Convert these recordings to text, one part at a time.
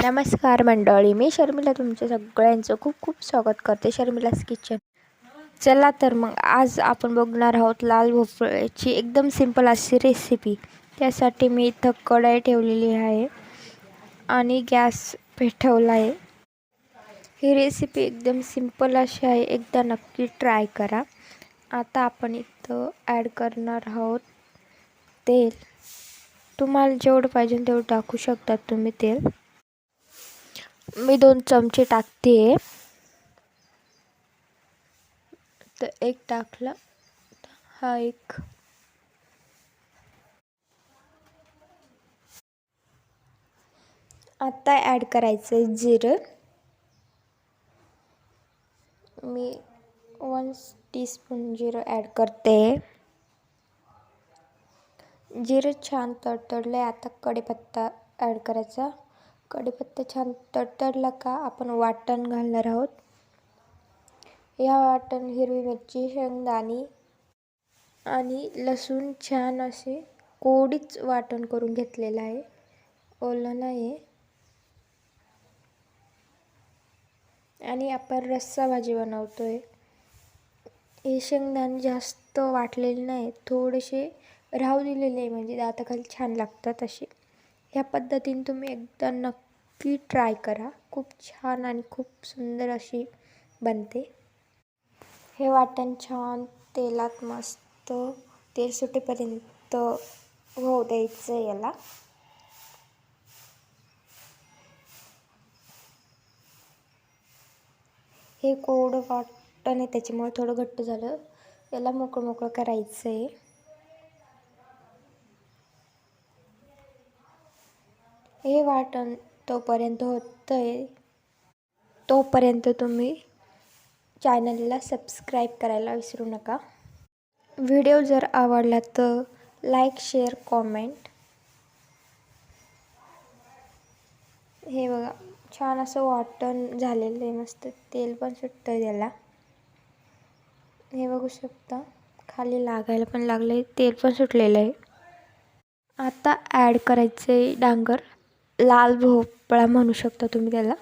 नमस्कार मंडळी, मी शर्मिला तुमच्या सगळ्यांचं खूप खूप स्वागत करते शर्मिलास किचन. चला तर मग आज आपण बघणार आहोत लाल भोपळ्याची एकदम सिंपल अशी रेसिपी. त्यासाठी मी इथं कढई ठेवलेली आहे आणि गॅस पेटवला आहे. ही रेसिपी एकदम सिंपल अशी आहे, एकदा नक्की ट्राय करा. आता आपण इथं ॲड करणार आहोत तेल. तुम्हाला जेवढं पाहिजे तेवढं टाकू शकतात तुम्ही तेल. मी 2 चमचे टाकते. तर एक टाकला, हा एक. आता ॲड करायचं जिरं. मी 1 टीस्पून जिरं ॲड करते. जिरं छान तडतडले. आता कढीपत्ता ॲड करायचा. कढीपत्ता छान तडतडला का आपण वाटण घालणार आहोत. या वाटण हिरवी मिरची, शेंगदाणे आणि लसूण छान असे कोडीच वाटण करून घेतलेलं आहे, ओलं नाही. आणि आपण रस्सा भाजी बनवतोय. हे शेंगदाणे जास्त वाटलेले नाही, थोडेसे राहू दिलेले आहे, म्हणजे दाताखाली छान लागतात असे. ह्या पद्धतीने तुम्ही एकदा नक्की ट्राय करा. खूप छान आणि खूप सुंदर अशी बनते. हे वाटण छान तेलात मस्त तेल सुटेपर्यंत होऊ द्यायचं याला. हे कोरडं वाटण आहे त्याच्यामुळे थोडं घट्ट झालं. याला मोकळं मोकळं करायचं आहे. हे वाटण तोपर्यंत होतंय, तोपर्यंत तुम्ही चॅनलला सबस्क्राईब करायला विसरू नका. व्हिडिओ जर आवडला तर लाईक, शेअर, कॉमेंट. हे बघा छान असं वाटण झालेलं आहे, मस्त तेल पण सुटतं आहे त्याला. हे बघू शकता, खाली लागायला पण लागलं आहे, तेल पण सुटलेलं आहे. आता ॲड करायचं आहे डांगर, लाल भोपळा म्हणू शकता तुम्ही त्याला.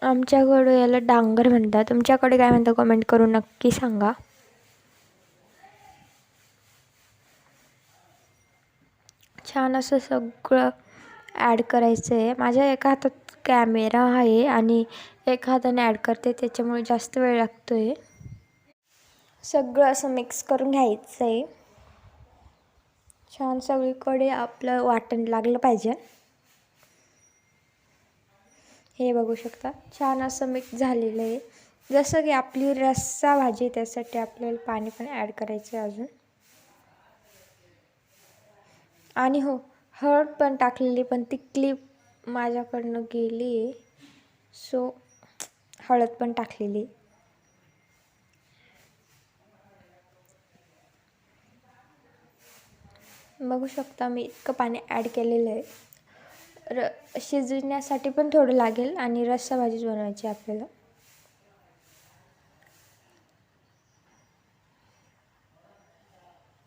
आमच्याकडे याला डांगर म्हणतात. तुमच्याकडे काय म्हणतात कमेंट करून नक्की सांगा. छान असं सगळं ॲड करायचं आहे. माझ्या एका हातात कॅमेरा आहे आणि एका हाताने ॲड करते, त्याच्यामुळे जास्त वेळ लागतो आहे. सगळं असं मिक्स करून घ्यायचं आहे. छान सगळीकडे आपलं वाटण लागलं पाहिजे. हे बघू शकता छान असं मिक्स झालेलं आहे. जसं की आपली रस्सा भाजी, त्यासाठी आपल्याला पाणी पण ॲड करायचं आहे अजून. आणि हो, हळद पण टाकलेली, पण ती क्लिप माझ्याकडनं गेली आहे, सो हळद पण टाकलेली. बघू शकता मी इतकं पाणी ॲड केलेलं आहे. शिजण्यासाठी पण थोडं लागेल आणि रस्सा भाजीच बनवायची आपल्याला.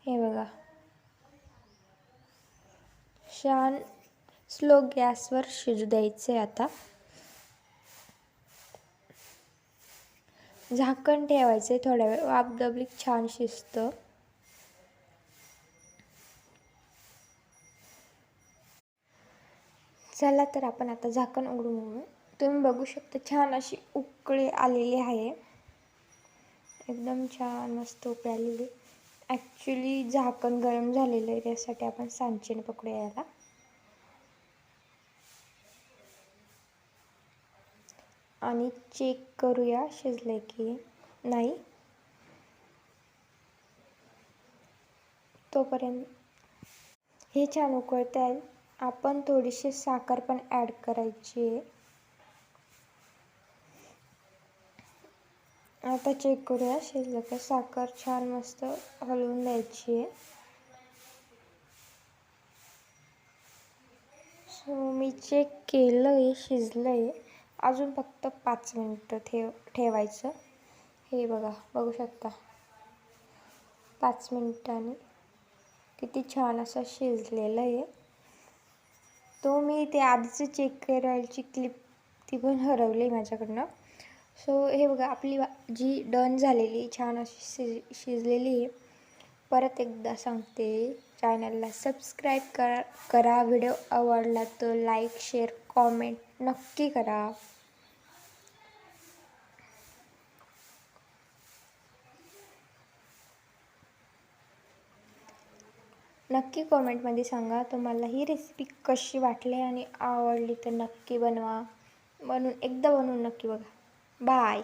हे बघा छान स्लो गॅसवर शिजू द्यायचं आहे. आता झाकण ठेवायचं आहे थोड्या वेळ, वाफ दबली छान शिजतं. चला तर आपण आता झाकण उघडून बघू. तुम्ही बघू शकता छान अशी उकळी आलेली आहे, एकदम छान मस्त उकळी आलेली. ॲक्च्युली झाकण गरम झालेलं आहे, त्यासाठी आपण सांचेने पकडूया याला. आणि चेक करूया शिजले की नाही. तोपर्यंत हे छान उकळत आहे. आपण थोडीशी साखर पण ॲड करायची आहे. आता चेक करूया शिजलं का. साखर छान मस्त हलवून द्यायची आहे. सो मी चेक केलं आहे, शिजलं आहे. अजून फक्त 5 मिनटं ठेवायचं. हे बघू शकता 5 मिनिटांनी किती छान असं शिजलेलं आहे. तो मी ते आधीचं चेक करायची क्लिप ती पण हरवली माझ्याकडनं. सो हे बघा आपली भाजी डन झालेली छान अशी शिजलेली आहे. परत एकदा सांगते, चॅनलला सबस्क्राईब करा. व्हिडिओ आवडला तर लाईक शेअर कॉमेंट नक्की करा. नक्की कॉमेंटमध्ये सांगा तुम्हाला ही रेसिपी कशी वाटली आणि आवडली तर नक्की बनवा. एकदा बनवून नक्की बघा. बाय.